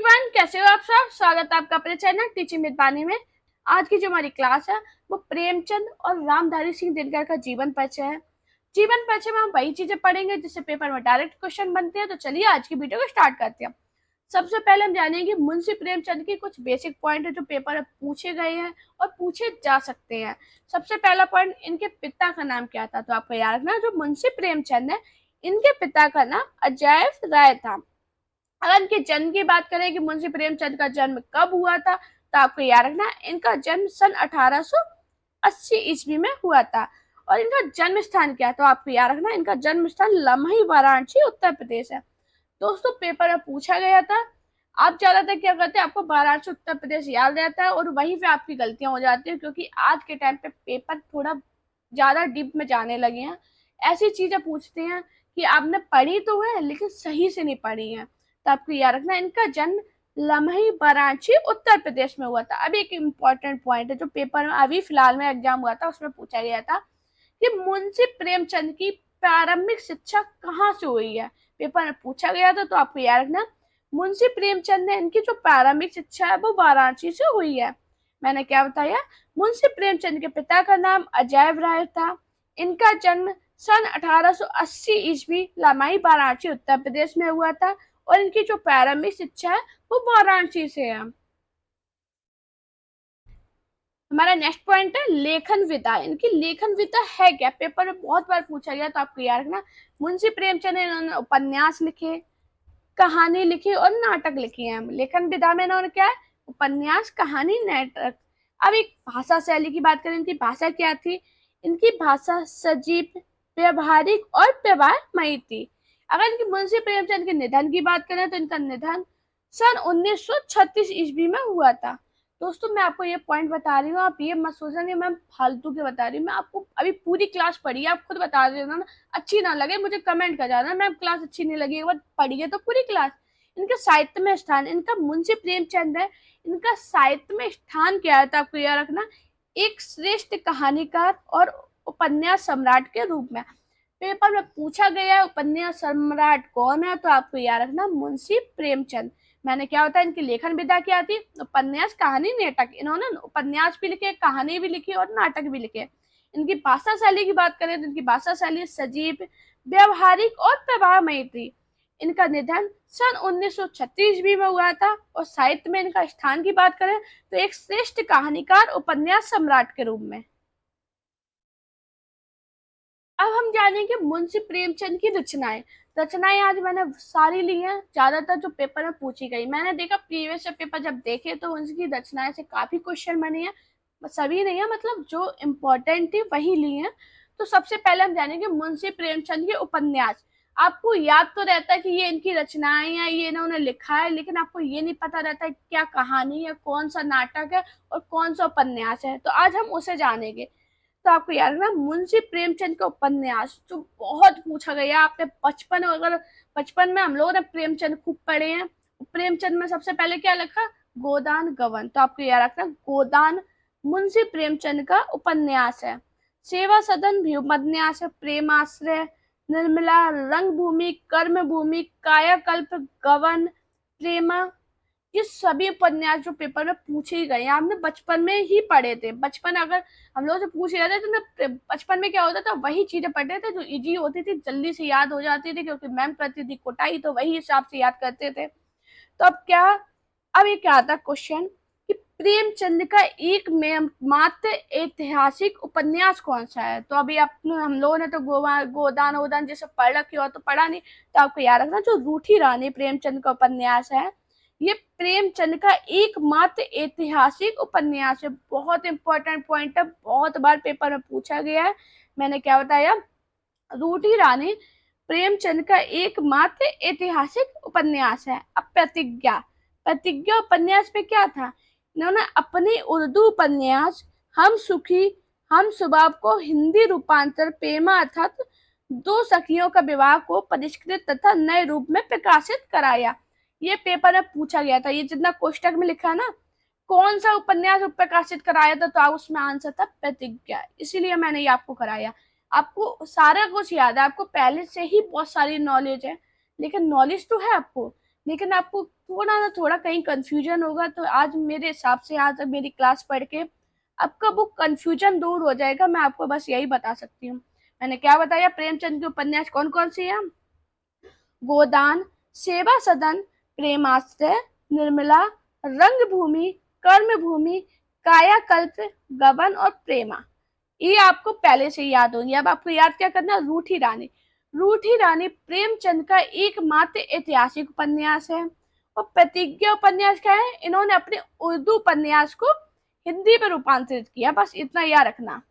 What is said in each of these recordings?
Everyone, कैसे हो आप सब। स्वागत है आपका अपने चैनल टीचिंग विद बानी में। आज की जो हमारी क्लास है वो प्रेमचंद और रामधारी सिंह दिनकर का जीवन परिचय है। जीवन परिचय में हम वही चीजें पढ़ेंगे जिससे पेपर में डायरेक्ट क्वेश्चन बनते हैं। तो चलिए आज की वीडियो को स्टार्ट करते हैं। सबसे पहले हम जानेंगे मुंशी प्रेमचंद के कुछ बेसिक पॉइंट है जो पेपर में पूछे गए हैं और पूछे जा सकते हैं। सबसे पहला पॉइंट, इनके पिता का नाम क्या था। तो आपको याद रखना, जो मुंशी प्रेमचंद है इनके पिता का नाम अजैब राय था। अगर इनके जन्म की बात करें कि मुंशी प्रेमचंद का जन्म कब हुआ था, तो आपको याद रखना इनका जन्म सन 1880 ईस्वी में हुआ था। और इनका जन्म स्थान क्या है, तो आपको याद रखना इनका जन्म स्थान लम्ही वाराणसी उत्तर प्रदेश है। दोस्तों, पेपर में पूछा गया था। आप ज्यादातर क्या करते हैं, आपको वाराणसी उत्तर प्रदेश याद रहता है और वहीं पे आपकी गलतियां हो जाती है, क्योंकि आज के टाइम पे पेपर थोड़ा ज्यादा डीप में जाने लगे हैं। ऐसी चीजें पूछते हैं कि आपने पढ़ी तो है लेकिन सही से नहीं पढ़ी है। तो आपको याद रखना इनका जन्म लम्ही वाराणसी उत्तर प्रदेश में हुआ था। अभी एक इम्पोर्टेंट पॉइंट है जो पेपर में अभी फिलहाल में एग्जाम हुआ था, उसमें पूछा गया था कि मुंशी प्रेमचंद की प्रारंभिक शिक्षा कहाँ से हुई है। पेपर में पूछा गया था, तो आपको याद रखना मुंशी प्रेमचंद ने इनकी जो प्रारंभिक शिक्षा है वो वाराणसी से हुई है। मैंने क्या बताया, मुंशी प्रेमचंद के पिता का नाम अजैब राय था। इनका जन्म सन 1880 ईस्वी लमाई वाराणसी उत्तर प्रदेश में हुआ था और इनकी जो प्रारंभिक शिक्षा है वो वाराणसी से है। हमारा नेक्स्ट पॉइंट है लेखन विधा। इनकी लेखन विधा है क्या, पेपर में बहुत बार पूछा गया, तो आपको याद रखना मुंशी प्रेमचंद ने इन्होंने उपन्यास लिखे, कहानी लिखी और नाटक लिखे हैं। लेखन विधा में इन्होंने क्या है, उपन्यास, कहानी, नाटक। अब एक भाषा शैली की बात करें, इनकी भाषा क्या थी। इनकी भाषा सजीव, व्यवहारिक और व्यवहारमयी थी। अगर इनकी मुंशी प्रेमचंद के निधन की बात करें तो इनका निधन सन 1936 ईस्वी में हुआ था। दोस्तों, मैं आपको ये पॉइंट बता रही हूँ, आप ये मत सोचना कि मैं फालतू के बता रही हूँ। मैं आपको अभी पूरी क्लास पढ़ी है, आप खुद बता देना ना। अच्छी ना लगे मुझे कमेंट कर जाना, मैं क्लास अच्छी नहीं लगी, एक बार पढ़िए तो पूरी क्लास। इनका साहित्य में स्थान, इनका मुंशी प्रेमचंद है, इनका साहित्य में स्थान क्या है, तो आपको याद रखना एक श्रेष्ठ कहानीकार और उपन्यास सम्राट के रूप में। पेपर में पूछा गया है उपन्यास सम्राट कौन है, तो आपको याद रखना मुंशी प्रेमचंद। मैंने क्या होता है, इनकी लेखन विधा क्या थी, उपन्यास, कहानी, नाटक। इन्होंने उपन्यास भी लिखे, कहानी भी लिखी और नाटक भी लिखे। इनकी भाषा शैली की बात करें तो इनकी भाषा शैली सजीव, व्यवहारिक और प्रभावमयी थी। इनका निधन सन 1936 ईस्वी में हुआ था। और साहित्य में इनका स्थान की बात करें तो एक श्रेष्ठ कहानीकार, उपन्यास सम्राट के रूप में। अब हम जानेंगे मुंशी प्रेमचंद की रचनाएं। रचनाएं आज मैंने सारी ली हैं, ज्यादातर जो पेपर में पूछी गई। मैंने देखा प्रीवियस पेपर जब देखे तो उनकी रचनाएं से काफी क्वेश्चन बने हैं। सभी नहीं है, मतलब जो इम्पोर्टेंट थी वही ली हैं। तो सबसे पहले हम जानेंगे मुंशी प्रेमचंद के उपन्यास। आपको याद तो रहता है कि ये इनकी रचनाएं हैं, ये इन्होंने लिखा है, लेकिन आपको ये नहीं पता रहता है क्या कहानी है, कौन सा नाटक है और कौन सा उपन्यास है। तो आज हम उसे जानेंगे। तो आपको याद है ना, मुंशी प्रेमचंद का उपन्यास जो बहुत पूछा गया। आपने बचपन, अगर बचपन में हम लोगों ने प्रेमचंद खूब पढ़े हैं। प्रेमचंद में सबसे पहले क्या लिखा, गोदान गबन। तो आपको याद रखना गोदान मुंशी प्रेमचंद का उपन्यास है। सेवा सदन भी उपन्यास है। प्रेमाश्रय, निर्मला, रंगभूमि, कर्मभूमि, कायाकल्प, गबन, प्रेमा, ये सभी उपन्यास जो पेपर में पूछे ही गए, हमने बचपन में ही पढ़े थे। बचपन अगर हम लोग से पूछ रहे थे तो ना, बचपन में क्या होता था, वही चीजें पढ़ते थे जो इजी होती थी, जल्दी से याद हो जाती थी, क्योंकि मैम करती थी कुटाई, तो वही हिसाब से याद करते थे। तो अब क्या, अब ये क्या आता क्वेश्चन कि प्रेमचंद का एक में मात्र ऐतिहासिक उपन्यास कौन सा है। तो अभी आप, हम लोगों ने तो गोदान वोदान जैसे पढ़ रखी हो तो पढ़ा नहीं। तो आपको याद रखना जो रूठी रानी प्रेमचंद का उपन्यास है, ये प्रेमचंद का एकमात्र ऐतिहासिक उपन्यास है। बहुत इंपॉर्टेंट पॉइंट है, बहुत बार पेपर में पूछा गया है। मैंने क्या बताया, रूठी रानी प्रेमचंद का एकमात्र ऐतिहासिक उपन्यास है। अब प्रतिज्ञा, प्रतिज्ञा उपन्यास में क्या था, इन्होंने अपनी उर्दू उपन्यास हम सुखी हम सुबाब को हिंदी रूपांतर प्रेमा अर्थात दो सखियों का विवाह को परिष्कृत तथा नए रूप में प्रकाशित कराया। ये पेपर में पूछा गया था। ये जितना कोष्टक में लिखा है ना, कौन सा उपन्यास प्रकाशित कराया था, तो आप उसमें आंसर था प्रतिज्ञा। इसीलिए मैंने ये आपको कराया। आपको सारा कुछ याद है, आपको पहले से ही बहुत सारी नॉलेज है, लेकिन नॉलेज तो है आपको, लेकिन आपको थोड़ा ना थोड़ा कहीं कंफ्यूजन होगा, तो आज मेरे हिसाब से आज मेरी क्लास पढ़ के आपका वो कंफ्यूजन दूर हो जाएगा। मैं आपको बस यही बता सकती हूँ। मैंने क्या बताया, प्रेमचंद के उपन्यास कौन कौन से हैं? गोदान, सेवा सदन, प्रेमाश्रय, निर्मला, रंगभूमि, कर्मभूमि, कायाकल्प, गबन और प्रेमा। ये आपको पहले से याद होंगे। अब आपको याद क्या करना है? रूठी रानी। रूठी रानी प्रेमचंद का एकमात्र ऐतिहासिक उपन्यास है। और प्रतिज्ञा उपन्यास क्या है? इन्होंने अपने उर्दू उपन्यास को हिंदी में रूपांतरित किया, बस इतना याद रखना।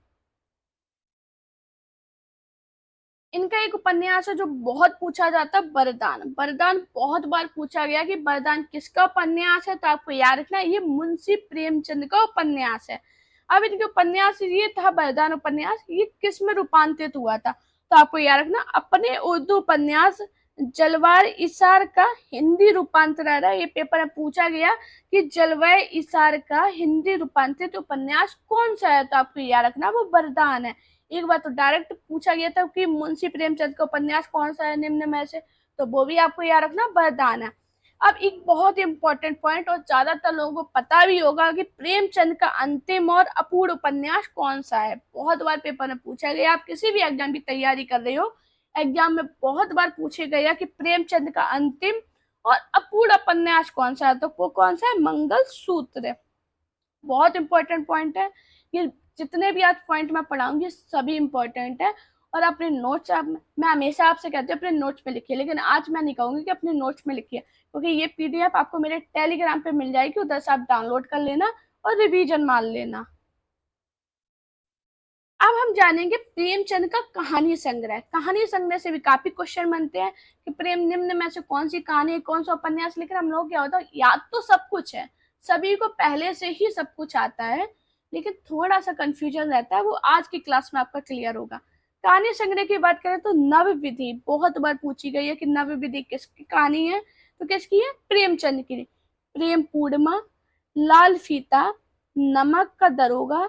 इनका एक उपन्यास है जो बहुत पूछा जाता है, वरदान। वरदान बहुत बार पूछा गया कि वरदान किसका उपन्यास है, तो आपको याद रखना ये मुंशी प्रेमचंद का उपन्यास है। अब इनके उपन्यास ये था वरदान उपन्यास, ये किस में रूपांतरित हुआ था, तो आपको याद रखना अपने उर्दू उपन्यास जलवार इसार का हिंदी रूपांतरण है। ये पेपर में पूछा गया कि जलवार इसार का हिंदी रूपांतरित उपन्यास कौन सा है, तो आपको याद रखना वो वरदान है। एक बार तो डायरेक्ट पूछा गया था कि मुंशी प्रेमचंद का उपन्यास कौन सा है निम्न में से, तो वो भी आपको याद रखना वरदान है। अब एक बहुत इंपॉर्टेंट पॉइंट, और ज्यादातर लोगों को पता भी होगा कि प्रेमचंद का अंतिम और अपूर्ण उपन्यास कौन सा है। बहुत बार पेपर में पूछा गया, आप किसी भी एग्जाम की तैयारी कर रहे हो, एग्जाम में बहुत बार पूछे गया कि प्रेमचंद का अंतिम और अपूर्ण उपन्यास कौन सा है, तो वो कौन सा है? मंगल सूत्र। बहुत इंपॉर्टेंट पॉइंट है ये। जितने भी आज पॉइंट मैं पढ़ाऊंगी सभी इंपॉर्टेंट है। और अपने नोट्स आप, मैं हमेशा आपसे कहती हूँ अपने नोट्स में लिखिए, लेकिन आज मैं नहीं कहूंगी कि अपने नोट्स में लिखिए, क्योंकि ये पीडीएफ आपको मेरे टेलीग्राम पे मिल जाएगी, उधर से आप डाउनलोड कर लेना और रिवीजन मान लेना। अब हम जानेंगे प्रेमचंद का कहानी संग्रह। कहानी संग्रह से भी काफी क्वेश्चन बनते हैं कि प्रेम निम्न में से कौन सी कहानी, कौन सा उपन्यास, लेकिन हम लोग क्या होता है, याद तो सब कुछ है, सभी को पहले से ही सब कुछ आता है, लेकिन थोड़ा सा कंफ्यूजन रहता है, वो आज की क्लास में आपका क्लियर होगा। कहानी संग्रह की बात करें तो नव विधि बहुत बार पूछी गई है कि नव विधि किसकी कहानी है, तो किसकी है? प्रेमचंद की। प्रेम पूर्णिमा, लाल फीता, नमक का दरोगा,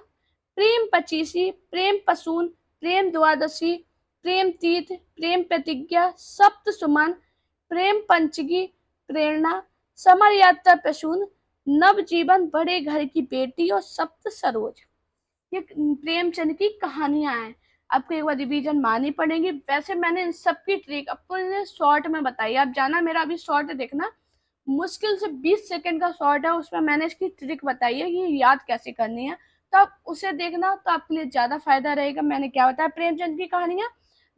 प्रेम पचीसी, प्रेम पसून, प्रेम द्वादशी, प्रेम तीर्थ, प्रेम प्रतिज्ञा, सप्त सुमन, प्रेम पंचगी, प्रेरणा, समर यात्रा प्रसून, नव जीवन, बड़े घर की बेटी और सप्त सरोज। ये प्रेमचंद की कहानियां हैं। आपको एक बार रिवीजन मारनी पड़ेगी। वैसे मैंने इन सबकी ट्रिक आपको शॉर्ट में बताई, आप जाना मेरा अभी शॉर्ट देखना, मुश्किल से 20 सेकंड का शॉर्ट है, उसमें मैंने इसकी ट्रिक बताई है कि याद कैसे करनी है, तो आप उसे देखना तो आपके लिए ज्यादा फायदा रहेगा। मैंने क्या बताया? प्रेमचंद की कहानियां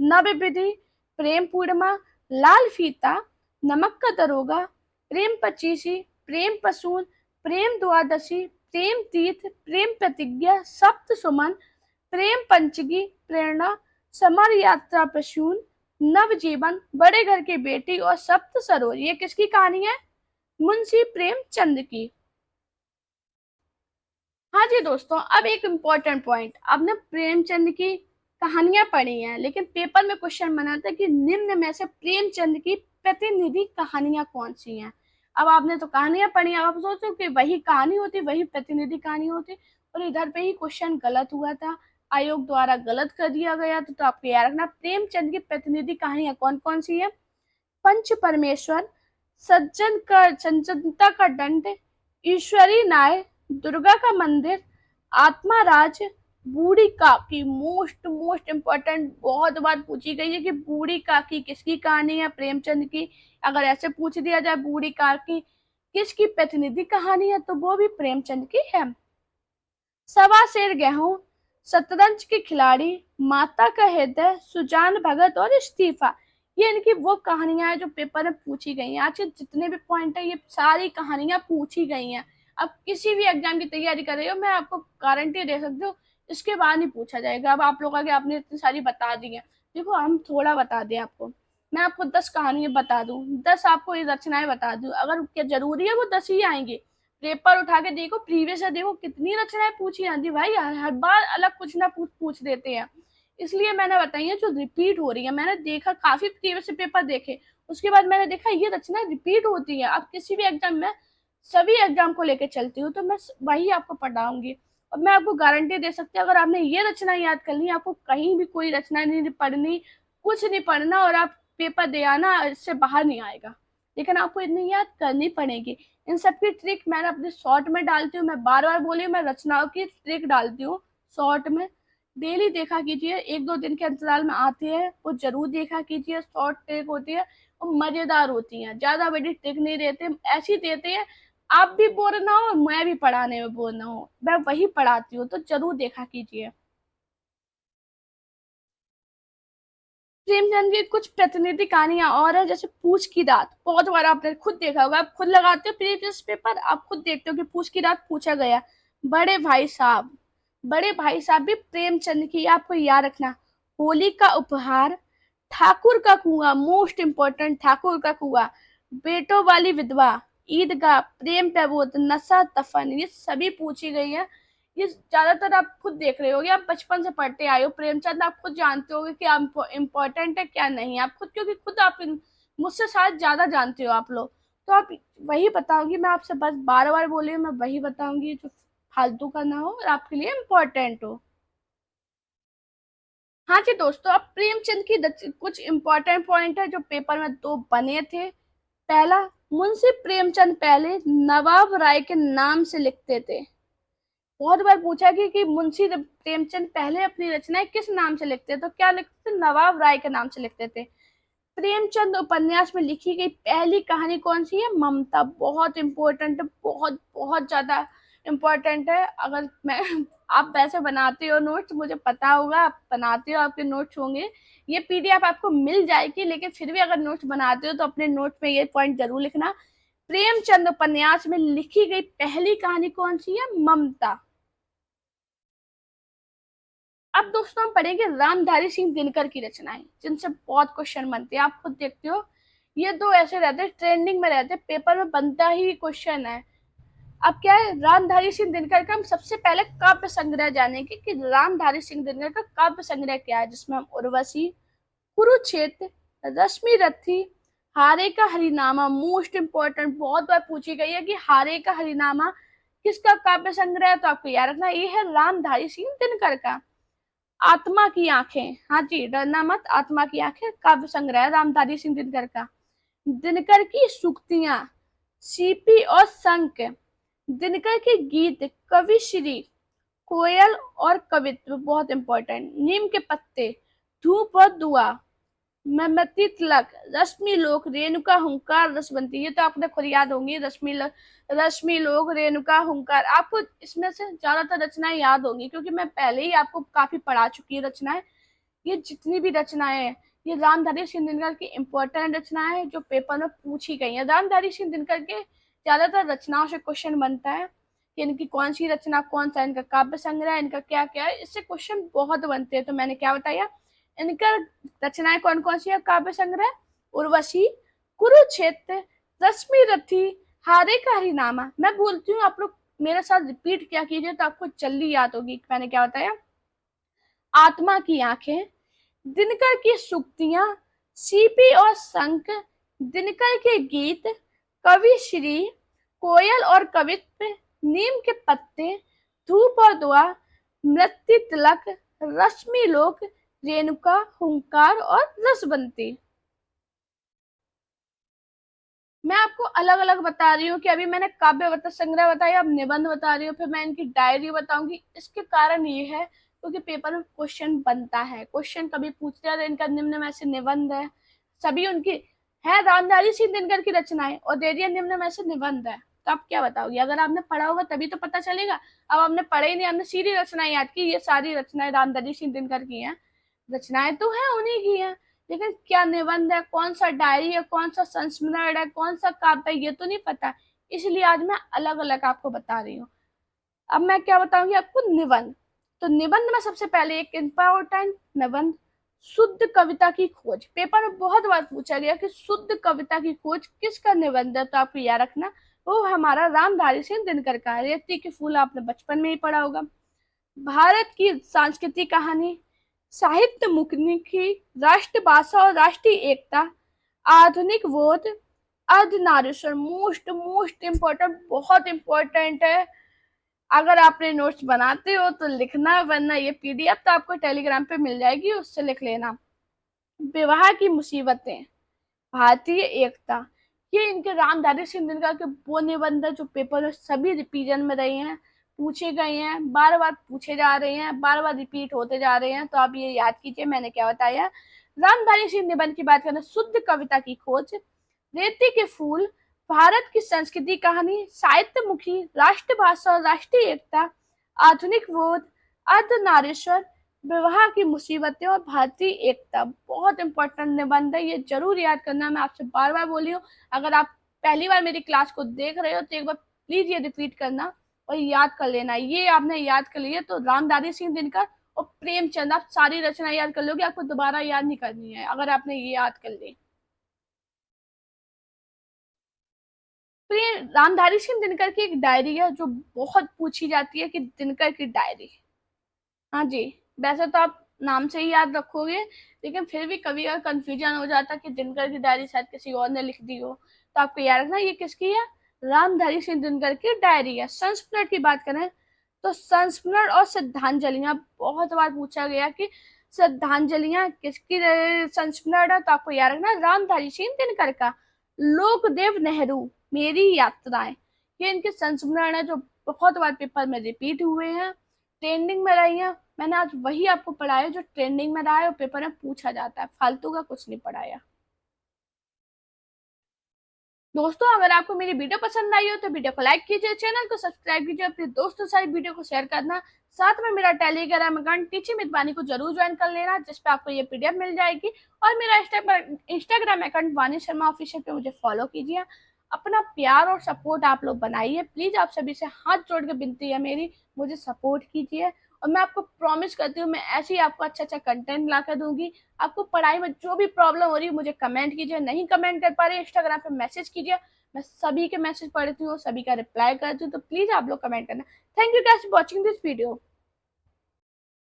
नव विधि, प्रेम पूर्णिमा, लाल फीता, नमक का दरोगा, प्रेम पचीसी, प्रेम पसून, प्रेम द्वादशी, प्रेम तीर्थ, प्रेम प्रतिज्ञा, सप्त सुमन, प्रेम पंचगी, प्रेरणा, समर यात्रा प्रसून, नव जीवन, बड़े घर की बेटी और सप्त सरोज। ये किसकी कहानी है? मुंशी प्रेमचंद की। हाँ जी दोस्तों, अब एक इम्पोर्टेंट पॉइंट, आपने प्रेमचंद की कहानियां पढ़ी हैं, लेकिन पेपर में क्वेश्चन बना था कि निम्न में से प्रेमचंद की प्रतिनिधि कहानियां कौन सी हैं। अब आपने तो कहानियां पढ़ी, अब आप सोचो कि वही कहानी होती, वही प्रतिनिधि कहानी होती, और इधर पे ही क्वेश्चन गलत हुआ था, आयोग द्वारा गलत कर दिया गया। तो आपको याद रखना प्रेमचंद की प्रतिनिधि कहानियां कौन कौन सी है? पंच परमेश्वर, सज्जनता का दंड, ईश्वरी न्याय, दुर्गा का मंदिर, आत्मा राज, बूढ़ी काकी। मोस्ट मोस्ट इम्पोर्टेंट, बहुत बार पूछी गई है कि बूढ़ी काकी किसकी कहानी है? प्रेमचंद की। अगर ऐसे पूछ दिया जाए बूढ़ी काकी किसकी प्रतिनिधि कहानी है, तो वो भी प्रेमचंद की है। सवा शेर गेहूं, शतरंज के खिलाड़ी, माता का हृदय, सुजान भगत और इस्तीफा। ये इनकी वो कहानियां हैं जो पेपर में पूछी गई हैं। आज के जितने भी पॉइंट है ये सारी कहानियां पूछी गई हैं। अब किसी भी एग्जाम की तैयारी कर रहे हो, मैं आपको गारंटी दे सकती हूँ इसके बाद नहीं पूछा जाएगा। अब आप लोग आगे आपने इतनी सारी बता दी है, देखो हम थोड़ा बता दें आपको, मैं आपको 10 कहानियां बता दूं, 10 आपको ये रचनाएं बता दूं, अगर क्या जरूरी है वो 10 ही आएंगे? पेपर उठा के देखो, प्रीवियस ईयर देखो, कितनी रचनाएं पूछी आती भाई, हर बार अलग कुछ ना पूछ देते हैं। इसलिए मैंने बताई है जो रिपीट हो रही है। मैंने देखा काफी प्रीवियस पेपर देखे, उसके बाद मैंने देखा ये रचनाएं रिपीट होती है। अब किसी भी एग्जाम में सभी एग्जाम को लेकर चलती हूँ, तो मैं वही आपको पढ़ाऊंगी। और मैं आपको गारंटी दे सकती हूँ अगर आपने ये रचना याद कर ली, आपको कहीं भी कोई रचना नहीं पढ़नी, कुछ नहीं पढ़ना, और आप पेपर दे आना, इससे बाहर नहीं आएगा। लेकिन आपको इतनी याद करनी पड़ेगी। इन सब की ट्रिक मैंने अपने शॉर्ट में डालती हूँ। मैं बार बार बोली हूँ, मैं रचनाओं की ट्रिक डालती हूँ शॉर्ट में। डेली देखा कीजिए, 1-2 दिन के अंतराल में आती है, वो जरूर देखा कीजिए। शॉर्ट ट्रिक होती है और मजेदार होती है, ज्यादा बड़ी ट्रिक नहीं देते, ऐसी देते हैं आप भी बोर ना हो, मैं भी पढ़ाने में बोर ना हो। मैं वही पढ़ाती हूँ, तो जरूर देखा कीजिए। प्रेमचंद की कुछ प्रतिनिधि कहानियां और है, जैसे पूछ की रात। बहुत बार आपने खुद देखा होगा, आप खुद लगाते हो प्रीवियस पेपर, आप खुद देखते हो कि पूछ की रात पूछा गया। बड़े भाई साहब, बड़े भाई साहब भी प्रेमचंद की, आपको याद रखना। होली का उपहार, ठाकुर का कुआं, मोस्ट इम्पोर्टेंट, ठाकुर का कुआं, बेटों वाली विधवा, ईदगाह, प्रेम प्रबोध, नशा तफन, ये सभी पूछी गई है। ये ज्यादातर आप खुद देख रहे होगे, आप बचपन से पढ़ते आए हो प्रेमचंद, आप खुद जानते होगे कि इम्पोर्टेंट है क्या नहीं। आप खुद, क्योंकि खुद आप मुझसे शायद ज्यादा जानते हो आप लोग, तो आप वही बताऊंगी। मैं आपसे बस बार बार बोली हूँ, मैं वही बताऊंगी जो फालतू का ना हो और आपके लिए इम्पोर्टेंट हो। हाँ जी दोस्तों, अब प्रेमचंद की कुछ इंपॉर्टेंट पॉइंट है जो पेपर में दो बने थे। पहला, मुंशी प्रेमचंद पहले नवाब राय के नाम से लिखते थे। बहुत बार पूछा कि मुंशी प्रेमचंद पहले अपनी रचनाएं किस नाम से लिखते थे, तो क्या लिखते थे? नवाब राय के नाम से लिखते थे। प्रेमचंद उपन्यास में लिखी गई पहली कहानी कौन सी है? ममता। बहुत इंपॉर्टेंट है, बहुत बहुत ज्यादा इम्पोर्टेंट है। अगर मैं आप वैसे बनाते हो नोट्स, मुझे पता होगा आप बनाते हो, आपके नोट्स होंगे, ये पीडीएफ आपको मिल जाएगी, लेकिन फिर भी अगर नोट्स बनाते हो तो अपने नोट्स में ये पॉइंट जरूर लिखना। प्रेमचंद उपन्यास में लिखी गई पहली कहानी कौन सी है? ममता। अब दोस्तों हम पढ़ेंगे रामधारी सिंह दिनकर की रचनाएं, जिनसे बहुत क्वेश्चन बनते हैं। आप खुद देखते हो, ये दो ऐसे रहते हैं, ट्रेंडिंग में रहते हैं, पेपर में बनता ही क्वेश्चन है। अब क्या है, रामधारी सिंह दिनकर का हम सबसे पहले काव्य संग्रह जानेंगे कि रामधारी सिंह दिनकर का काव्य संग्रह क्या है, जिसमें हम उर्वशी, कुरुक्षेत्र, रश्मि रथी, हारे का हरिनामा, मोस्ट इंपॉर्टेंट, बहुत बार पूछी गई है कि हारे का हरिनामा किसका काव्य संग्रह है, तो आपको याद रखना ये है रामधारी सिंह दिनकर का। आत्मा की आंखें, हाँ जी, डरना मत, आत्मा की आंखें काव्य संग्रह है रामधारी सिंह दिनकर का। दिनकर की सूक्तियां, सीपी और संक, दिनकर के गीत, कविश्री, कोयल और कवित्व, बहुत इंपॉर्टेंट, नीम के पत्ते, धूप और दुआ, मोमबत्ती तिलक, रश्मि लोक, रेणुका हुंकार, रसवंती, ये तो आपने खुद याद होंगी। रश्मि लोक, रेणुका हुंकार, आपको इसमें से ज्यादातर रचनाएं याद होंगी, क्योंकि मैं पहले ही आपको काफी पढ़ा चुकी है रचनाएं। ये जितनी भी रचनाएं हैं, ये रामधारी सिंह दिनकर की इम्पोर्टेंट रचनाएं हैं जो पेपर में पूछी गई है। रामधारी सिंह दिनकर के ज्यादातर रचनाओं से क्वेश्चन बनता है कि इनकी कौन सी रचना, कौन सा इनका काव्य संग्रह, इनका क्या क्या है, इससे क्वेश्चन बहुत बनते हैं। तो मैंने क्या बताया, इनका रचनाएं कौन कौन सी है काव्य संग्रह? उर्वशी, कुरुक्षेत्र, रश्मि रथी, हारे का हरिनामा। मैं बोलती हूँ, आप लोग मेरे साथ रिपीट क्या कीजिए तो आपको जल्दी याद होगी। मैंने क्या बताया? आत्मा की आंखें, दिनकर की सूक्तियां, सीपी और शंख, दिनकर के गीत, कवि श्री, कोयल और कवित्व, नीम के पत्ते, धूप और दुआ, मृत्यु तिलक, रश्मि लोक, रेणुका हुंकार और रसबंती। मैं आपको अलग अलग बता रही हूँ कि अभी मैंने काव्य बता संग्रह बताया, अब निबंध बता रही हूँ, फिर मैं इनकी डायरी बताऊंगी। इसके कारण ये है क्योंकि पेपर में क्वेश्चन बनता है, क्वेश्चन कभी पूछते हैं इनका निम्न में से निबंध है, सभी उनकी है रामधारी सिंह दिनकर की रचनाएं, और दे दिया निम्न में से निबंध है। तो आप क्या बताओगे? अगर आपने पढ़ा होगा तभी तो पता चलेगा। अब हमने पढ़े ही नहीं, हमने सीधी रचनाएं याद की, ये सारी रचनाएं रामधारी सिंह दिनकर की हैं। रचनाएं तो है उन्हीं की हैं, लेकिन क्या निबंध है, कौन सा डायरी है, कौन सा संस्मरण है, कौन सा काव्य है, ये तो नहीं पता। इसलिए आज मैं अलग अलग आपको बता रही हूँ। अब मैं क्या बताऊंगी आपको? निबंध। तो निबंध में सबसे पहले एक इंपॉर्टेंट निबंध, शुद्ध कविता की खोज। पेपर में बहुत बार पूछा गया कि शुद्ध कविता की खोज किसका निबंध है, तो आपको याद रखना वो हमारा रामधारी सिंह दिनकर का है। रेवती के फूल आपने बचपन में ही पढ़ा होगा। भारत की सांस्कृतिक कहानी, साहित्य मुखी, राष्ट्रभाषा और राष्ट्रीय एकता, आधुनिक बोध, अर्धनारीश्वर, मोस्ट मोस्ट इम्पोर्टेंट, बहुत इम्पोर्टेंट है। अगर आपने नोट्स बनाते हो तो लिखना, वरना ये पीडीएफ तो आपको टेलीग्राम पे मिल जाएगी, उससे लिख लेना। विवाह की मुसीबतें, भारतीय एकता, ये इनके रामधारी सिंह दिनकर के वो निबंध जो पेपर में सभी रिवीजन में रहे हैं, पूछे गए हैं, बार बार पूछे जा रहे हैं, बार बार रिपीट होते जा रहे हैं। तो आप ये याद कीजिए मैंने क्या बताया। रामधारी सिंह निबंध की बात करें, शुद्ध कविता की खोज, रेती के फूल, भारत की संस्कृति कहानी, साहित्य मुखी, राष्ट्रभाषा और राष्ट्रीय एकता, आधुनिक बोध, अर्धनारीश्वर, विवाह की मुसीबतें और भारतीय एकता। बहुत इंपॉर्टेंट निबंध है, ये जरूर याद करना। मैं आपसे बार बार बोली हूँ, अगर आप पहली बार मेरी क्लास को देख रहे हो तो एक बार प्लीज ये रिपीट करना और याद कर लेना। ये आपने याद कर लिया तो रामधारी सिंह दिनकर और प्रेमचंद, आप सारी रचना याद कर लोगे, आपको दोबारा याद नहीं करनी है अगर आपने ये याद कर ली। तो ये रामधारी सिंह दिनकर की एक डायरी है जो बहुत पूछी जाती है कि दिनकर की डायरी। हाँ जी, वैसे तो आप नाम से ही याद रखोगे, लेकिन फिर भी कभी अगर कंफ्यूजन हो जाता कि दिनकर की डायरी शायद किसी और ने लिख दी हो, तो आपको याद रखना ये किसकी है, रामधारी सिंह दिनकर की डायरी है। संस्मरण की बात करें तो संस्मरण और श्रद्धांजलियां बहुत बार पूछा गया कि श्रद्धांजलियां किसकी संस्मरण है, तो आपको याद रखना रामधारी सिंह दिनकर का। लोकदेव नेहरू, मेरी यात्राएं, ये इनके संस्मरण है जो बहुत बार पेपर में रिपीट हुए हैं, ट्रेंडिंग में रही है। मैंने आज वही आपको पढ़ाया जो ट्रेंडिंग में रहा है और पेपर में पूछा जाता है, फालतू का कुछ नहीं पढ़ाया। दोस्तों अगर आपको मेरी वीडियो पसंद आई हो तो वीडियो को लाइक कीजिए, चैनल को सब्सक्राइब कीजिए, अपने दोस्तों से वीडियो को शेयर करना। साथ में मेरा टेलीग्राम अकाउंट टीचिंग विद वाणी को जरूर ज्वाइन कर लेना, जिसपे आपको ये पीडीएफ मिल जाएगी। और मेरा इंस्टाग्राम अकाउंट वाणी शर्मा ऑफिशियल पे मुझे फॉलो कीजिए। अपना प्यार और सपोर्ट आप लोग बनाइए प्लीज, आप सभी से हाथ जोड़ के विनती है मेरी, मुझे सपोर्ट कीजिए। और मैं आपको प्रॉमिस करती हूँ मैं ऐसे ही आपको अच्छा अच्छा कंटेंट ला कर दूंगी। आपको पढ़ाई में जो भी प्रॉब्लम हो रही है मुझे कमेंट कीजिए, नहीं कमेंट कर पा रहे इंस्टाग्राम पे मैसेज कीजिए, मैं सभी के मैसेज पढ़ती हूँ, सभी का रिप्लाई करती हूँ। तो प्लीज आप लोग कमेंट करना। Thank you guys for watching this video.